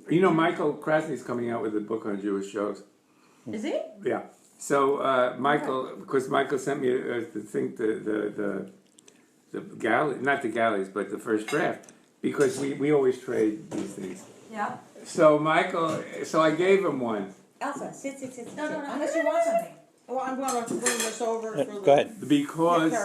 You know, Michael Krasny's coming out with a book on Jewish jokes. Is he? Yeah. So Michael, because Michael sent me the thing, the galley, not the galleys, but the first draft, because we always trade these things. Yeah. So so I gave him one. Elsa, sit. No. Unless you want something. Well, I'm going to bring this over for the... Go ahead. Because Yeah,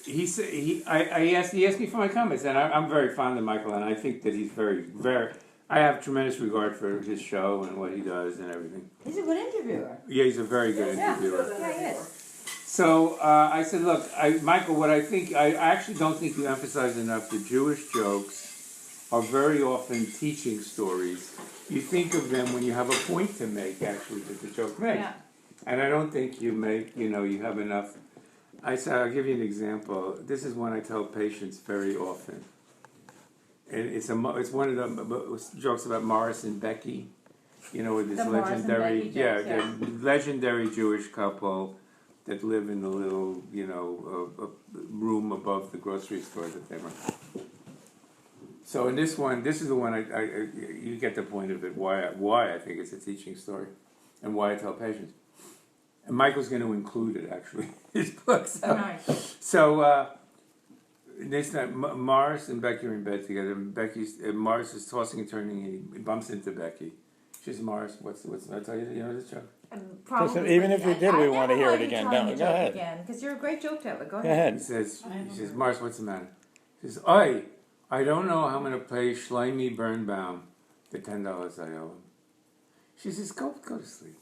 carry on. he asked me for my comments, and I'm very fond of Michael, and I think that he's very. I have tremendous regard for his show and what he does and everything. He's a good interviewer. Yeah, he's a very good Yeah. interviewer. Yeah, he is. So I said, look, Michael, what I think, I actually don't think you emphasize enough the Jewish jokes are very often teaching stories. You think of them when you have a point to make, actually, that the joke makes. Yeah. And I don't think you you have enough. I said, I'll give you an example. This is one I tell patients very often. And it's one of the jokes about Morris and Becky. You know, with this The Morris and legendary, Becky jokes, yeah. the legendary Jewish couple that live in the little, room above the grocery store that they run. So in this one, this is the one you get the point of it. Why I think it's a teaching story, and why I tell patients. And Michael's going to include it actually his book. So, Nice. So this night, Morris and Becky are in bed together. And Morris is tossing and turning, and he bumps into Becky. She says, "Morris, what's? I tell you, you know this joke." Probably. Even if you did, we want to hear it again. No, Go ahead. because you're a great joke teller. Go Go ahead. He ahead. says, "Morris, what's the matter?" He says, I don't know how I'm going to pay Shlomi Birnbaum the $10 I owe him. She says, go to sleep.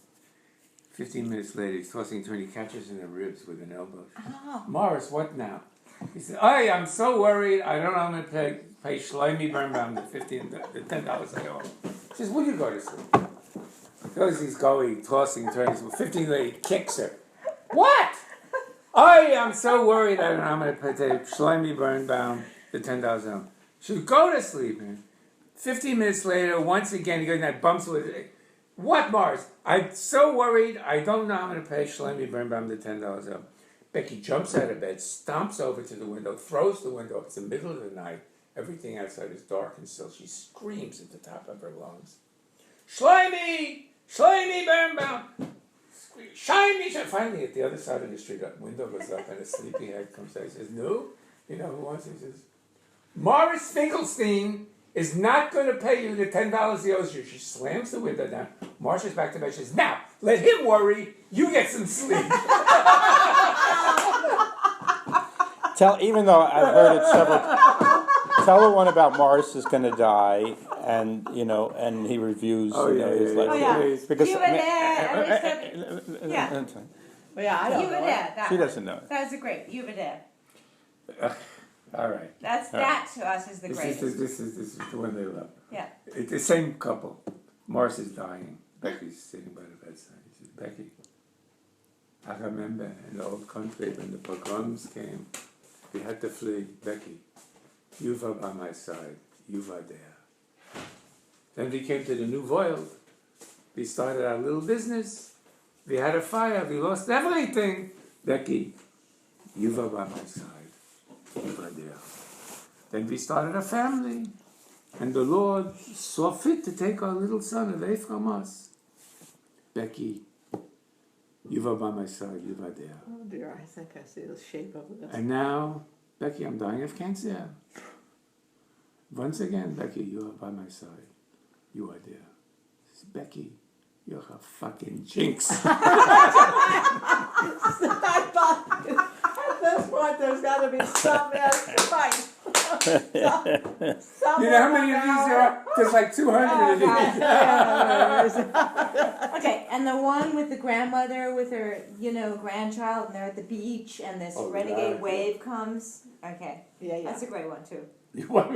15 minutes later, he's tossing and turning, he catches in the ribs with an elbow. Oh. Morris, what now? He said, I'm so worried. I don't know how I'm going to pay Shlomi Birnbaum the $10 I owe him. She says, will you go to sleep? Because he's going, tossing and turning. So 15 minutes later, he kicks her. What? I'm so worried. I don't know how I'm going to pay Shlomi Birnbaum the $10 I owe him. She said, go to sleep, man. 15 minutes later, once again, he goes and that bumps with it. What, Morris? I'm so worried. I don't know how I'm going to pay Shlomi Birnbaum the $10 up. Becky jumps out of bed, stomps over to the window, throws the window up. It's the middle of the night. Everything outside is dark and still. She screams at the top of her lungs. Shlomi! Shlomi Birnbaum! Shine me! Finally, at the other side of the street, a window goes up and a sleepyhead comes out. He says, no? You know who wants it? He says, Morris Finkelstein is not going to pay you the $10 he owes you. She slams the window down. Marcia's back to bed. She says, now, let him worry. You get some sleep. Even though I've heard it several, tell her one about Morris is going to die, and and he reviews. His life. Oh, yeah. Because You were there. Yeah. Well, yeah, I don't You were know. there. That She one. doesn't know it. That was a great. You were there. All right. That to us is the This greatest. is the one they love. Yeah. It's the same couple. Morris is dying. Becky's sitting by the bedside. He says, Becky, I remember in the old country when the pogroms came, we had to flee. Becky, you were by my side. You were there. Then we came to the New World. We started our little business. We had a fire. We lost everything. Becky, you were by my side. You were there. Then we started a family. And the Lord saw fit to take our little son away from us. Becky, you were by my side. You were there. Oh dear, I think I see the shape of this. And now, Becky, I'm dying of cancer. Once again, Becky, you are by my side. You are there. Becky, you're a fucking jinx. I thought at this point there's got to be some fight. You know how many of these there are? There's like 200 of these. Okay, and the one with the grandmother with her, grandchild, and they're at the beach, and this renegade God. wave comes. Okay, Yeah. that's a great one too. What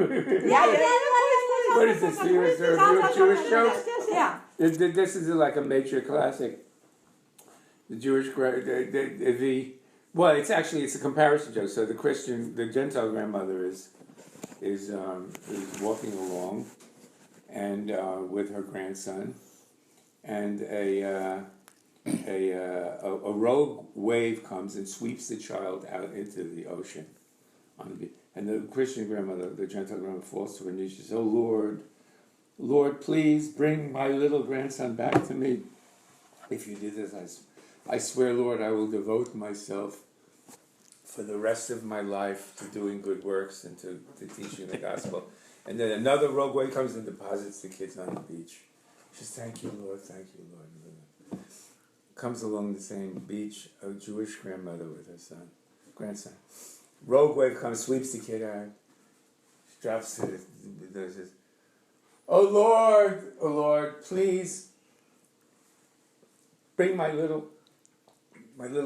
is this? Is there a Jewish joke? Yeah. This is like a major classic. The Jewish, well, it's a comparison joke. So the Gentile grandmother is walking along, and with her grandson, and a rogue wave comes and sweeps the child out into the ocean on the beach. And the Christian grandmother, the Gentile grandmother, falls to her knees. She says, "Oh Lord, Lord, please bring my little grandson back to me. If you do this, I swear, Lord, I will devote myself for the rest of my life to doing good works and to teaching the gospel. And then another rogue wave comes and deposits the kids on the beach. She says, thank you, Lord, thank you, Lord. Comes along the same beach, a Jewish grandmother with her grandson. Rogue wave comes, sweeps the kid out. She drops to does this. Oh Lord, please bring my little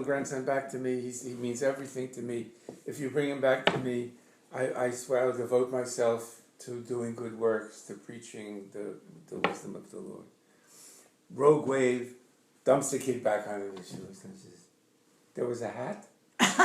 grandson back to me. He means everything to me. If you bring him back to me, I swear I'll devote myself to doing good works, to preaching the wisdom of the Lord. Rogue wave dumps the kid back on the shoes and says, there was a hat? That's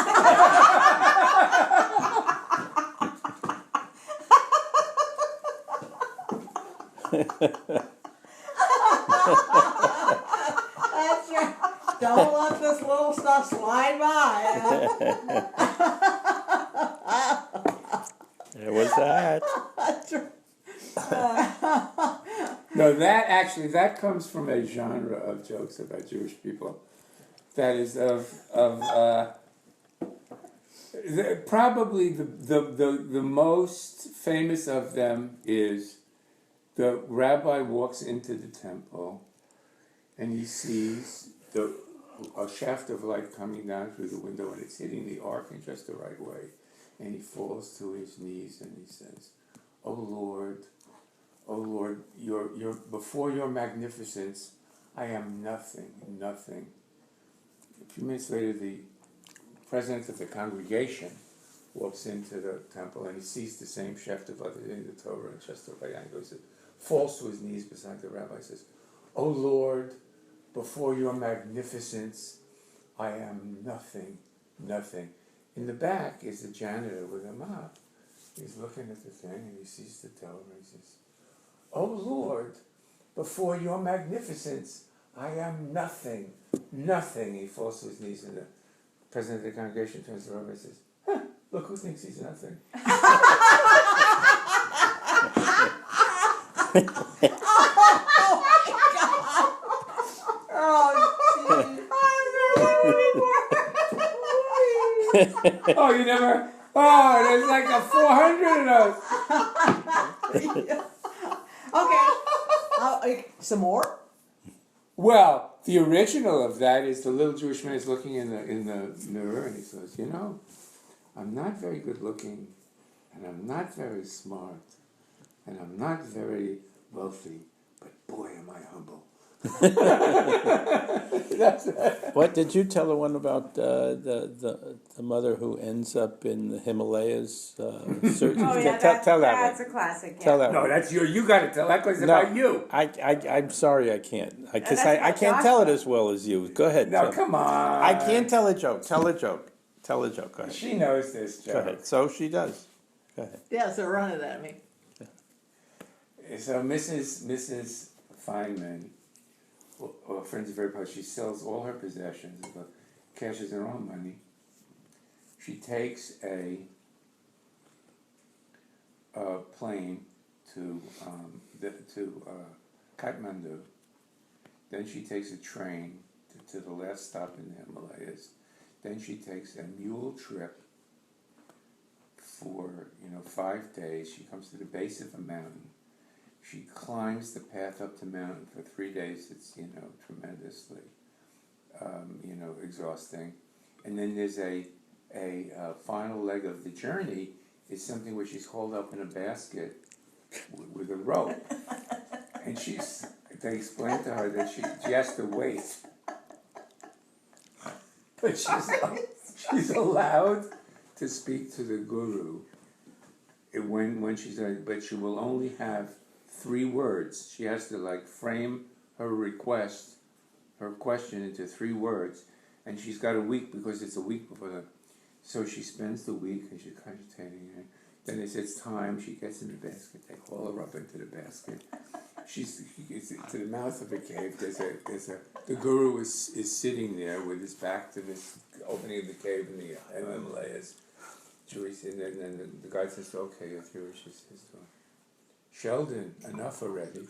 right. Don't let this little stuff slide by. There was that. No, that comes from a genre of jokes about Jewish people. That is probably the most famous of them is the rabbi walks into the temple and he sees a shaft of light coming down through the window and it's hitting the ark in just the right way. And he falls to his knees and he says, Oh Lord, you're before your magnificence, I am nothing. A few minutes later, the president of the congregation walks into the temple and he sees the same shaft of light in the Torah and just the right angle. He falls to his knees beside the rabbi and says, Oh Lord, before your magnificence, I am nothing. In the back is the janitor with a mop. He's looking at the thing and he sees the Torah and he says, Oh Lord, before your magnificence, I am nothing. He falls to his knees and the president of the congregation turns to the rabbi and says, look who thinks he's nothing. Oh, you never... Oh, there's like a 400 of those. Okay. Some more? Well, the original of that is the little Jewish man is looking in the mirror and he says, I'm not very good looking, and I'm not very smart, and I'm not very wealthy, but boy, am I humble. What did you tell the one about the mother who ends up in the Himalayas? Tell that That's one. a classic. Yeah. Tell that No, one. that's you got to tell that because it's about you. I'm sorry, I can't. Because That's I about can't tell it Joshua. as well as you. Go ahead. No, come on. I can't tell a joke. Tell a joke. Go ahead. She knows this joke. Go ahead. So she does. Go ahead. Yeah, so run it at me. So Mrs. Feynman, well, friends are very poor. She sells all her possessions, but cashes her own money. She takes a plane to Kathmandu. Then she takes a train to the last stop in the Himalayas. Then she takes a mule trip for 5 days. She comes to the base of a mountain. She climbs the path up the mountain for 3 days. It's tremendously exhausting. And then there's a final leg of the journey is something where she's hauled up in a basket with a rope. And they explain to her that she has to wait. But she's allowed to speak to the guru when she's done, but she will only have 3 words. She has to frame her question into 3 words, and she's got a week because it's a week before the. So she spends the week and she's cogitating. And then it's time. She gets in the basket. They haul her up into the basket. She gets to the mouth of a cave. The guru is sitting there with his back to this opening of the cave in the Himalayas. Jewish, and then the guy says, "Okay, your wish is done." Sheldon, enough already.